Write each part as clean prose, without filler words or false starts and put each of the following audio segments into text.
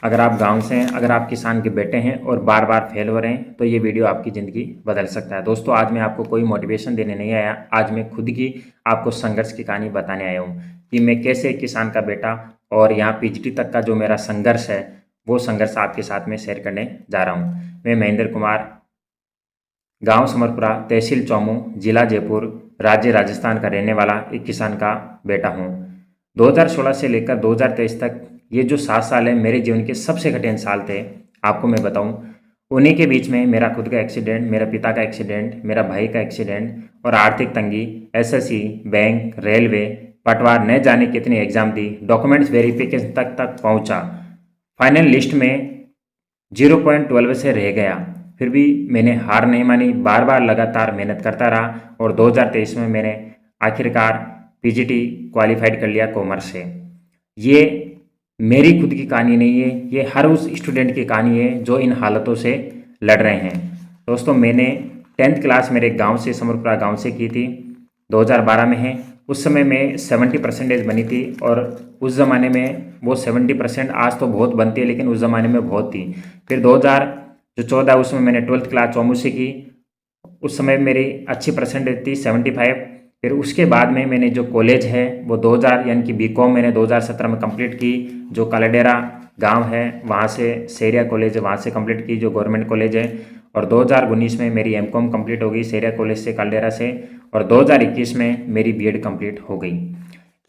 अगर आप गांव से हैं, अगर आप किसान के बेटे हैं और बार बार फेल हो रहे हैं तो ये वीडियो आपकी ज़िंदगी बदल सकता है। दोस्तों, आज मैं आपको कोई मोटिवेशन देने नहीं आया। आज मैं खुद की आपको संघर्ष की कहानी बताने आया हूँ कि मैं कैसे एक किसान का बेटा और यहाँ पीएचडी तक का जो मेरा संघर्ष है वो संघर्ष आपके साथ में शेयर करने जा रहा हूँ। मैं महेंद्र कुमार, गांव समरपुरा, तहसील चौमू, जिला जयपुर, राज्य राजस्थान का रहने वाला एक किसान का बेटा हूँ। 2016 से लेकर 2023 तक ये जो 7 साल है मेरे जीवन के सबसे कठिन साल थे। आपको मैं बताऊं, उन्हीं के बीच में मेरा खुद का एक्सीडेंट, मेरा पिता का एक्सीडेंट, मेरा भाई का एक्सीडेंट और आर्थिक तंगी, एसएससी, बैंक, रेलवे, पटवार, न जाने कितनी एग्जाम दी, डॉक्यूमेंट्स वेरिफिकेशन तक पहुंचा। फाइनल लिस्ट में 0.12 से रह गया। फिर भी मैंने हार नहीं मानी, बार बार लगातार मेहनत करता रहा और 2023 में मैंने आखिरकार पीजीटी क्वालिफाइड कर लिया कॉमर्स से। ये मेरी खुद की कहानी नहीं है, ये हर उस स्टूडेंट की कहानी है जो इन हालातों से लड़ रहे हैं। दोस्तों, मैंने 10th क्लास मेरे गांव से, समरपुरा गांव से की थी, 2012 में है। उस समय में 70% बनी थी और उस ज़माने में वो 70% आज तो बहुत बनती है लेकिन उस ज़माने में बहुत थी। फिर 2014 उसमें मैंने 12th क्लास चौमू से की। उस समय मेरी अच्छी परसेंटेज थी 75। फिर उसके बाद में मैंने जो कॉलेज है वो 2000 यानी कि बीकॉम मैंने 2017 में कंप्लीट की, जो कालाडेरा गांव है वहाँ से, सेरिया कॉलेज है वहाँ से कंप्लीट की, जो गवर्नमेंट कॉलेज है। और 2019 में मेरी एमकॉम कंप्लीट हो गई सेरिया कॉलेज से, कालाडेरा से। और 2021 में मेरी बीएड कंप्लीट हो गई।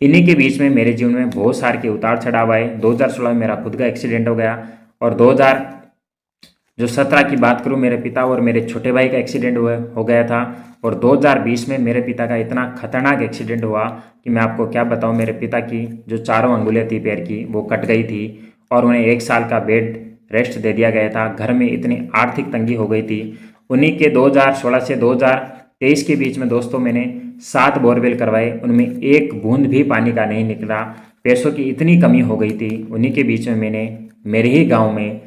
इन्हीं के बीच में मेरे जीवन में बहुत सारे के उतार चढ़ाव आए। 2016 में मेरा खुद का एक्सीडेंट हो गया और 2017 की बात करूं, मेरे पिता और मेरे छोटे भाई का एक्सीडेंट हो गया था। और 2020 में मेरे पिता का इतना खतरनाक एक्सीडेंट हुआ कि मैं आपको क्या बताऊं। मेरे पिता की जो चारों अंगुलियां थी पैर की वो कट गई थी और उन्हें 1 साल का बेड रेस्ट दे दिया गया था। घर में इतनी आर्थिक तंगी हो गई थी। उन्हीं के 2016 से 2023 के बीच में दोस्तों मैंने 7 बोरवेल करवाए, उनमें एक बूंद भी पानी का नहीं निकला। पैसों की इतनी कमी हो गई थी। उन्हीं के बीच में मैंने मेरे ही गाँव में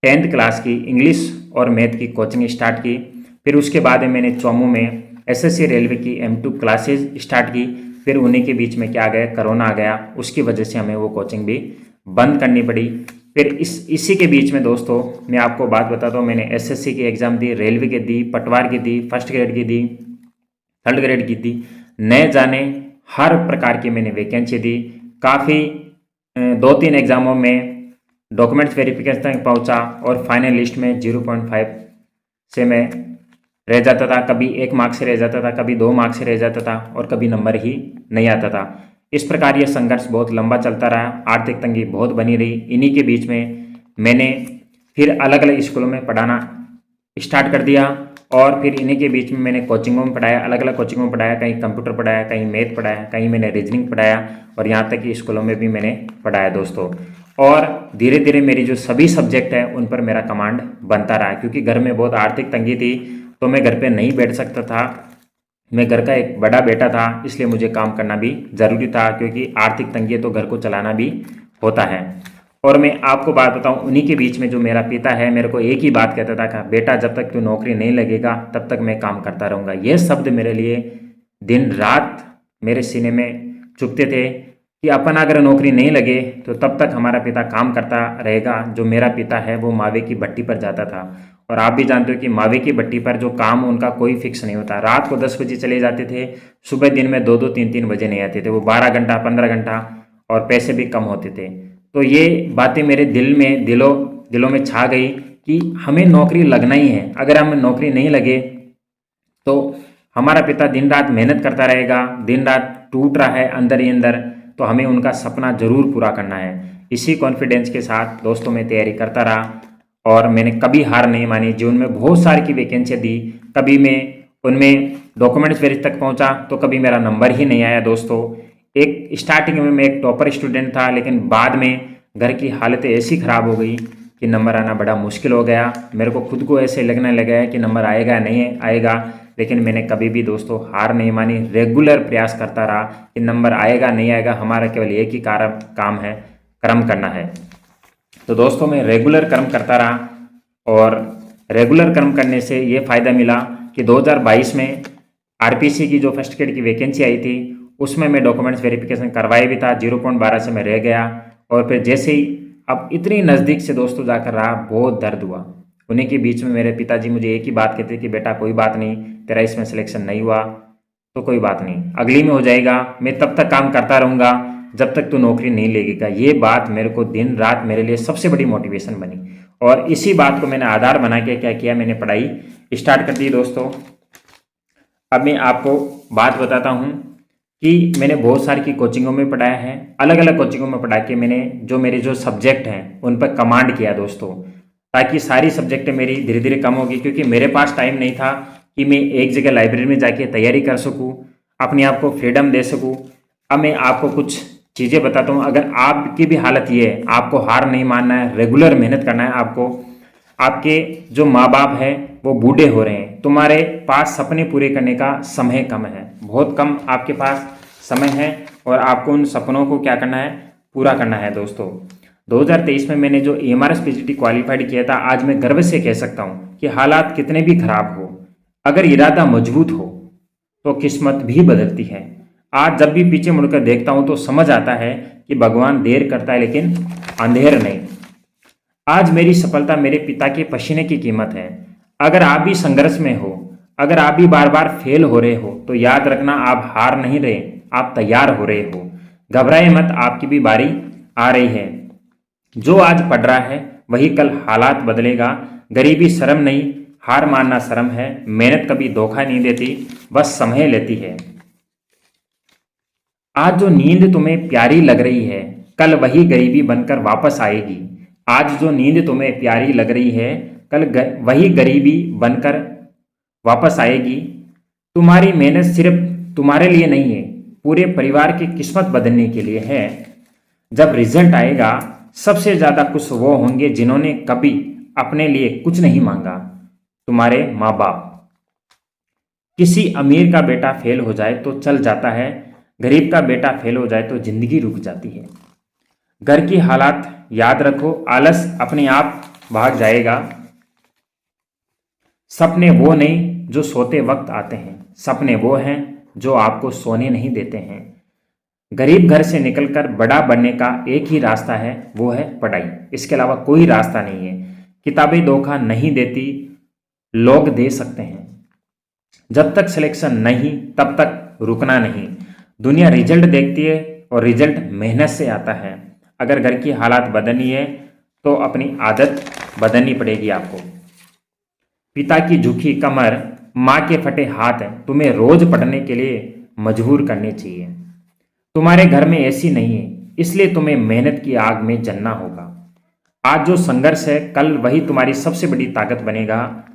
10th क्लास की इंग्लिश और मैथ की कोचिंग स्टार्ट की। फिर उसके बाद मैंने चौमू में एसएससी रेलवे की M2 क्लासेज स्टार्ट की। फिर उन्हीं के बीच में क्या आ गया, कोरोना आ गया, उसकी वजह से हमें वो कोचिंग भी बंद करनी पड़ी। फिर इसी के बीच में दोस्तों मैं आपको बात बताता हूँ, मैंने एसएससी की एग्ज़ाम दी, रेलवे की दी, पटवार की दी, फर्स्ट ग्रेड की दी, थर्ड ग्रेड की दी, न जाने हर प्रकार की मैंने वैकेंसी दी। काफ़ी 2-3 एग्ज़ामों में डॉक्यूमेंट्स वेरिफिकेशन तक पहुंचा और फाइनल लिस्ट में 0.5 से मैं रह जाता था। कभी 1 मार्क्स से रह जाता था, कभी 2 मार्क्स से रह जाता था और कभी नंबर ही नहीं आता था। इस प्रकार ये संघर्ष बहुत लंबा चलता रहा। आर्थिक तंगी बहुत बनी रही। इन्हीं के बीच में मैंने फिर अलग अलग स्कूलों में पढ़ाना स्टार्ट कर दिया और फिर इन्हीं के बीच में मैंने कोचिंगों में पढ़ाया, अलग अलग कोचिंगों में पढ़ाया। कहीं कंप्यूटर पढ़ाया, कहीं मैथ पढ़ाया, कहीं मैंने रीजनिंग पढ़ाया और यहाँ तक कि स्कूलों में भी मैंने पढ़ाया दोस्तों। और धीरे धीरे मेरी जो सभी सब्जेक्ट है उन पर मेरा कमांड बनता रहा, क्योंकि घर में बहुत आर्थिक तंगी थी तो मैं घर पे नहीं बैठ सकता था। मैं घर का एक बड़ा बेटा था, इसलिए मुझे काम करना भी ज़रूरी था, क्योंकि आर्थिक तंगी है तो घर को चलाना भी होता है। और मैं आपको बात बताऊं, उन्हीं के बीच में जो मेरा पिता है मेरे को एक ही बात कहता था कि बेटा जब तक तू नौकरी नहीं लगेगा तब तक मैं काम करता रहूँगा। ये शब्द मेरे लिए दिन रात मेरे सीने में चुभते थे कि अपन अगर नौकरी नहीं लगे तो तब तक हमारा पिता काम करता रहेगा। जो मेरा पिता है वो मावे की भट्टी पर जाता था और आप भी जानते हो कि मावे की भट्टी पर जो काम उनका कोई फिक्स नहीं होता। रात को 10 बजे चले जाते थे, सुबह दिन में 2-2 3-3 बजे नहीं आते थे। वो 12 घंटा 15 घंटा और पैसे भी कम होते थे। तो ये बातें मेरे दिलों में छा गई कि हमें नौकरी लगना ही है। अगर हमें नौकरी नहीं लगे तो हमारा पिता दिन रात मेहनत करता रहेगा, दिन रात टूट रहा है अंदर ही अंदर, तो हमें उनका सपना जरूर पूरा करना है। इसी कॉन्फिडेंस के साथ दोस्तों मैं तैयारी करता रहा और मैंने कभी हार नहीं मानी। जीवन में बहुत सारी की वैकेंसियाँ दी, कभी मैं उनमें डॉक्यूमेंट्स वेरिफिकेशन तक पहुंचा तो कभी मेरा नंबर ही नहीं आया दोस्तों। एक स्टार्टिंग में मैं एक टॉपर स्टूडेंट था, लेकिन बाद में घर की हालतें ऐसी ख़राब हो गई कि नंबर आना बड़ा मुश्किल हो गया। मेरे को खुद को ऐसे लगने लगा है कि नंबर आएगा नहीं आएगा, लेकिन मैंने कभी भी दोस्तों हार नहीं मानी। रेगुलर प्रयास करता रहा कि नंबर आएगा नहीं आएगा, हमारा केवल एक ही काम है, कर्म करना है। तो दोस्तों मैं रेगुलर कर्म करता रहा और रेगुलर कर्म करने से ये फ़ायदा मिला कि 2022 में आरपीसी की जो फर्स्ट ग्रेड की वैकेंसी आई थी उसमें मैं डॉक्यूमेंट्स वेरिफिकेशन करवाए भी था। 0.12 से मैं रह गया और फिर जैसे ही अब इतनी नज़दीक से दोस्तों जाकर रहा, बहुत दर्द हुआ। उन्हीं के बीच में मेरे पिताजी मुझे एक ही बात कहते कि बेटा कोई बात नहीं, तेरा इसमें सिलेक्शन नहीं हुआ तो कोई बात नहीं, अगली में हो जाएगा, मैं तब तक काम करता रहूँगा जब तक तू नौकरी नहीं लेगा। ये बात मेरे को दिन रात मेरे लिए सबसे बड़ी मोटिवेशन बनी, और इसी बात को मैंने आधार बना के क्या किया, मैंने पढ़ाई स्टार्ट कर दी दोस्तों। अब मैं आपको बात बताता हूँ कि मैंने बहुत सारी की कोचिंगों में पढ़ाया है, अलग अलग कोचिंगों में पढ़ा के मैंने मेरे जो सब्जेक्ट हैं उन पर कमांड किया दोस्तों, ताकि सारी सब्जेक्ट मेरी धीरे धीरे कम होगी, क्योंकि मेरे पास टाइम नहीं था कि मैं एक जगह लाइब्रेरी में जाके तैयारी कर सकूँ, अपने आप को फ्रीडम दे सकूँ। अब मैं आपको कुछ चीज़ें बताता हूँ। अगर आपकी भी हालत ये है, आपको हार नहीं मानना है, रेगुलर मेहनत करना है आपको। आपके जो माँ बाप हैं वो बूढ़े हो रहे हैं, तुम्हारे पास सपने पूरे करने का समय कम है, बहुत कम आपके पास समय है, और आपको उन सपनों को क्या करना है, पूरा करना है दोस्तों। 2023 में मैंने जो AMRS PGT क्वालिफाइड किया था, आज मैं गर्व से कह सकता हूँ कि हालात कितने भी खराब हो, अगर इरादा मजबूत हो तो किस्मत भी बदलती है। आज जब भी पीछे मुड़कर देखता हूँ तो समझ आता है कि भगवान देर करता है लेकिन अंधेर नहीं। आज मेरी सफलता मेरे पिता के पसीने की कीमत है। अगर आप भी संघर्ष में हो, अगर आप भी बार बार फेल हो रहे हो, तो याद रखना आप हार नहीं रहे, आप तैयार हो रहे हो। घबराए मत, आपकी भी बारी आ रही है। जो आज पढ़ रहा है वही कल हालात बदलेगा। गरीबी शर्म नहीं, हार मानना शर्म है। मेहनत कभी धोखा नहीं देती, बस समय लेती है। आज जो नींद तुम्हें प्यारी लग रही है, कल वही गरीबी बनकर वापस आएगी। आज जो नींद तुम्हें प्यारी लग रही है, कल वही गरीबी बनकर वापस आएगी। तुम्हारी मेहनत सिर्फ तुम्हारे लिए नहीं है, पूरे परिवार की किस्मत बदलने के लिए है। जब रिजल्ट आएगा, सबसे ज़्यादा खुश वो होंगे जिन्होंने कभी अपने लिए कुछ नहीं मांगा, तुम्हारे माँ बाप। किसी अमीर का बेटा फेल हो जाए तो चल जाता है, गरीब का बेटा फेल हो जाए तो जिंदगी रुक जाती है। घर की हालात याद रखो, आलस अपने आप भाग जाएगा। सपने वो नहीं जो सोते वक्त आते हैं, सपने वो हैं जो आपको सोने नहीं देते हैं। गरीब घर से निकलकर बड़ा बनने का एक ही रास्ता है, वो है पढ़ाई। इसके अलावा कोई रास्ता नहीं है। किताबें धोखा नहीं देती, लोग दे सकते हैं। जब तक सिलेक्शन नहीं तब तक रुकना नहीं। दुनिया रिजल्ट देखती है और रिजल्ट मेहनत से आता है। अगर घर की हालात बदलनी है तो अपनी आदत बदलनी पड़ेगी आपको। पिता की झुकी कमर, माँ के फटे हाथ तुम्हें रोज पढ़ने के लिए मजबूर करने चाहिए। तुम्हारे घर में एसी नहीं है, इसलिए तुम्हें मेहनत की आग में जलना होगा। आज जो संघर्ष है, कल वही तुम्हारी सबसे बड़ी ताकत बनेगा।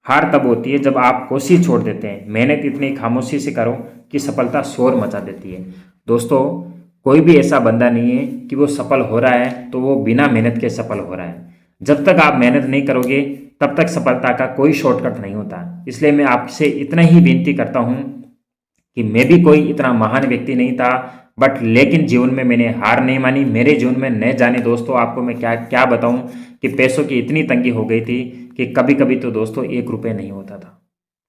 हार तब होती है जब आप कोशिश छोड़ देते हैं। मेहनत इतनी खामोशी से करो कि सफलता शोर मचा देती है। दोस्तों, कोई भी ऐसा बंदा नहीं है कि वो सफल हो रहा है तो वो बिना मेहनत के सफल हो रहा है। जब तक आप मेहनत नहीं करोगे तब तक सफलता का कोई शॉर्टकट नहीं होता। इसलिए मैं आपसे इतना ही विनती करता हूँ कि मैं भी कोई इतना महान व्यक्ति नहीं था, बट लेकिन जीवन में मैंने हार नहीं मानी। मेरे जीवन में न जाने दोस्तों आपको मैं क्या क्या बताऊं कि पैसों की इतनी तंगी हो गई थी कि कभी कभी तो दोस्तों 1 रुपये नहीं होता था,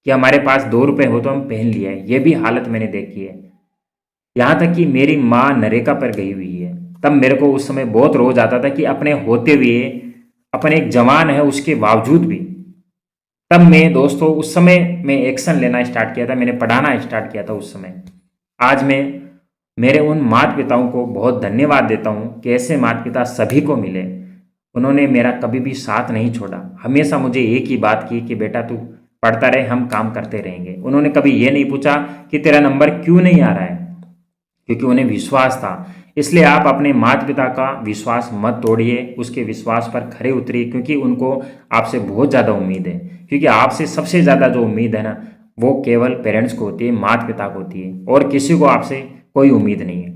कि हमारे पास 2 रुपये हो तो हम पहन लिया है। ये भी हालत मैंने देखी है। यहाँ तक कि मेरी माँ नरेगा पर गई हुई है, तब मेरे को उस समय बहुत रोज आता था कि अपने होते हुए, अपने एक जवान है उसके बावजूद भी। तब मैं दोस्तों उस समय मैं एक्शन लेना स्टार्ट किया था, मैंने पढ़ाना स्टार्ट किया था उस समय। आज मैं मेरे उन माता पिताओं को बहुत धन्यवाद देता हूँ कि ऐसे माता पिता सभी को मिले। उन्होंने मेरा कभी भी साथ नहीं छोड़ा, हमेशा मुझे एक ही बात की कि बेटा तू पढ़ता रहे, हम काम करते रहेंगे। उन्होंने कभी ये नहीं पूछा कि तेरा नंबर क्यों नहीं आ रहा है, क्योंकि उन्हें विश्वास था। इसलिए आप अपने माता पिता का विश्वास मत तोड़िए, उसके विश्वास पर खरे उतरिए, क्योंकि उनको आपसे बहुत ज़्यादा उम्मीद है। क्योंकि आपसे सबसे ज़्यादा जो उम्मीद है ना, वो केवल पेरेंट्स को होती है, माता पिता को होती है, और किसी को आपसे कोई उम्मीद नहीं है।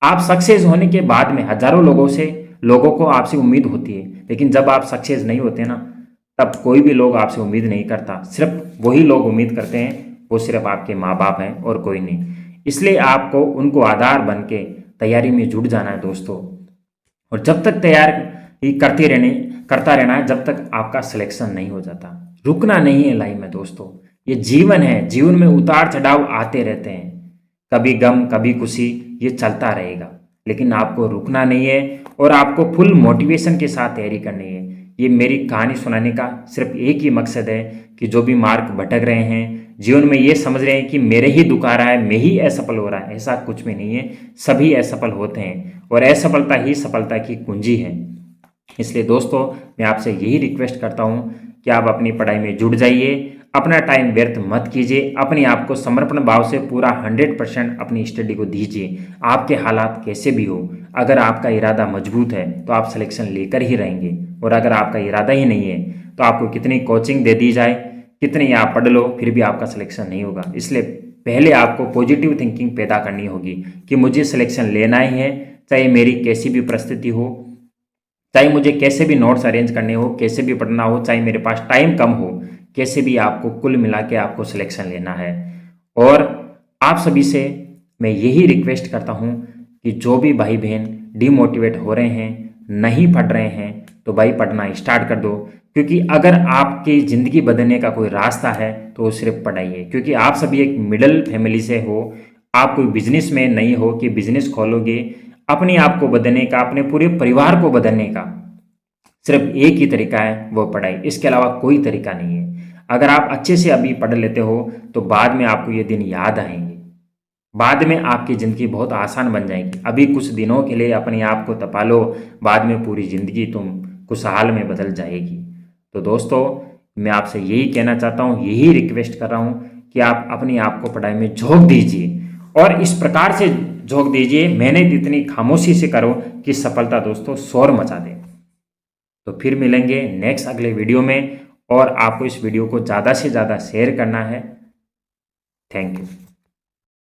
आप सक्सेस होने के बाद में हजारों लोगों को आपसे उम्मीद होती है, लेकिन जब आप सक्सेस नहीं होते ना, तब कोई भी लोग आपसे उम्मीद नहीं करता। सिर्फ वही लोग उम्मीद करते हैं, वो सिर्फ आपके माँ बाप हैं और कोई नहीं। इसलिए आपको उनको आधार बन के तैयारी में जुट जाना है दोस्तों। और जब तक तैयारी करता रहना है, जब तक आपका सिलेक्शन नहीं हो जाता। रुकना नहीं है लाइफ में दोस्तों, ये जीवन है, जीवन में उतार चढ़ाव आते रहते हैं, कभी गम कभी खुशी, ये चलता रहेगा। लेकिन आपको रुकना नहीं है और आपको फुल मोटिवेशन के साथ तैयारी करनी है। ये मेरी कहानी सुनाने का सिर्फ एक ही मकसद है कि जो भी मार्ग भटक रहे हैं, जीवन में ये समझ रहे हैं कि मेरे ही दुखा रहा है, मैं ही असफल हो रहा है, ऐसा कुछ भी नहीं है। सभी असफल होते हैं और असफलता ही सफलता की कुंजी है। इसलिए दोस्तों, मैं आपसे यही रिक्वेस्ट करता हूँ कि आप अपनी पढ़ाई में जुट जाइए, अपना टाइम व्यर्थ मत कीजिए, अपने आप को समर्पण भाव से पूरा 100% अपनी स्टडी को दीजिए। आपके हालात कैसे भी हो, अगर आपका इरादा मजबूत है तो आप सिलेक्शन लेकर ही रहेंगे, और अगर आपका इरादा ही नहीं है तो आपको कितनी कोचिंग दे दी जाए, कितनी आप पढ़ लो, फिर भी आपका सिलेक्शन नहीं होगा। इसलिए पहले आपको पॉजिटिव थिंकिंग पैदा करनी होगी कि मुझे सिलेक्शन लेना ही है, चाहे मेरी कैसी भी परिस्थिति हो, चाहे मुझे कैसे भी नोट्स अरेंज करने हो, कैसे भी पढ़ना हो, चाहे मेरे पास टाइम कम हो, कैसे भी आपको कुल मिला के आपको सिलेक्शन लेना है। और आप सभी से मैं यही रिक्वेस्ट करता हूँ कि जो भी भाई बहन डिमोटिवेट हो रहे हैं, नहीं पढ़ रहे हैं, तो भाई पढ़ना स्टार्ट कर दो। क्योंकि अगर आपकी ज़िंदगी बदलने का कोई रास्ता है तो वो सिर्फ पढ़ाई है। क्योंकि आप सभी एक मिडिल फैमिली से हो, आप कोई बिजनेस में नहीं हो कि बिजनेस खोलोगे। अपने आप को बदलने का, अपने पूरे परिवार को बदलने का सिर्फ एक ही तरीका है, वो पढ़ाई। इसके अलावा कोई तरीका नहीं है। अगर आप अच्छे से अभी पढ़ लेते हो तो बाद में आपको ये दिन याद आएंगे, बाद में आपकी ज़िंदगी बहुत आसान बन जाएगी। अभी कुछ दिनों के लिए अपने आप को तपा लो, बाद में पूरी ज़िंदगी तुम खुशहाल में बदल जाएगी। तो दोस्तों, मैं आपसे यही कहना चाहता हूँ, यही रिक्वेस्ट कर रहा हूँ कि आप अपने आप को पढ़ाई में झोंक दीजिए, और इस प्रकार से झोंक दीजिए, मेहनत इतनी खामोशी से करो कि सफलता दोस्तों शोर मचा दे। तो फिर मिलेंगे नेक्स्ट अगले वीडियो में, और आपको इस वीडियो को ज़्यादा से ज़्यादा शेयर करना है। Thank you.